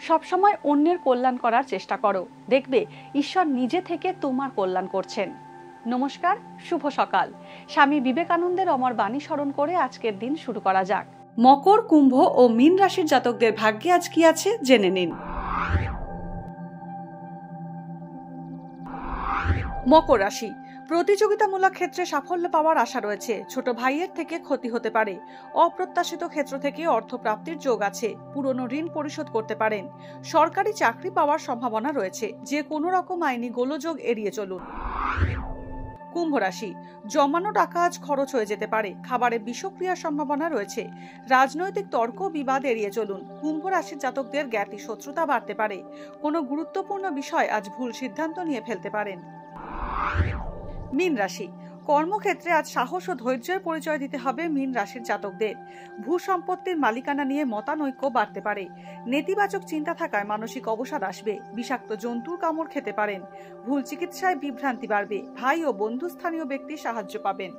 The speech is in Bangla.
সবসময় অন্যের কল্যাণ করার চেষ্টা করো, দেখবে ঈশ্বর নিজে থেকে তোমার কল্যাণ করছেন। নমস্কার, শুভ সকাল। স্বামী বিবেকানন্দের অমর বাণী স্মরণ করে আজকের দিন শুরু করা যাক। মকর, কুম্ভ ও মীন রাশির জাতকদের ভাগ্যে আজ কি আছে জেনে নিন। মকর রাশি, প্রতিযোগিতামূলক ক্ষেত্রে সাফল্য পাওয়ার আশা রয়েছে। ছোট ভাইয়ের থেকে ক্ষতি হতে পারে। অপ্রত্যাশিত ক্ষেত্র থেকে অর্থ প্রাপ্তির যোগ আছে। পুরনো ঋণ পরিশোধ করতে পারেন। সরকারি চাকরি পাওয়ার সম্ভাবনা রয়েছে। যে কোনো রকম আইনি গোলযোগ এড়িয়ে চলুন। কুম্ভ রাশি, জমানো টাকা আজ খরচ হয়ে যেতে পারে। খাবারে বিষক্রিয়ার সম্ভাবনা রয়েছে। রাজনৈতিক তর্ক বিবাদ এড়িয়ে চলুন। কুম্ভ রাশির জাতকদের জ্ঞাতি শত্রুতা বাড়তে পারে। কোনো গুরুত্বপূর্ণ বিষয় আজ ভুল সিদ্ধান্ত নিয়ে ফেলতে পারেন। মীন রাশি, কর্মক্ষেত্রে আজ সাহস ও ধৈর্যের পরিচয় দিতে হবে মীন রাশির জাতকদের। ভূ সম্পত্তির মালিকানা নিয়ে মতানৈক্য বাড়তে পারে। নেতিবাচক চিন্তা থাকায় মানসিক অবসাদ আসবে। বিষাক্ত জন্তুর কামড় খেতে পারেন। ভুল চিকিৎসায় বিভ্রান্তি বাড়বে। ভাই ও বন্ধুস্থানীয় ব্যক্তির সাহায্য পাবেন।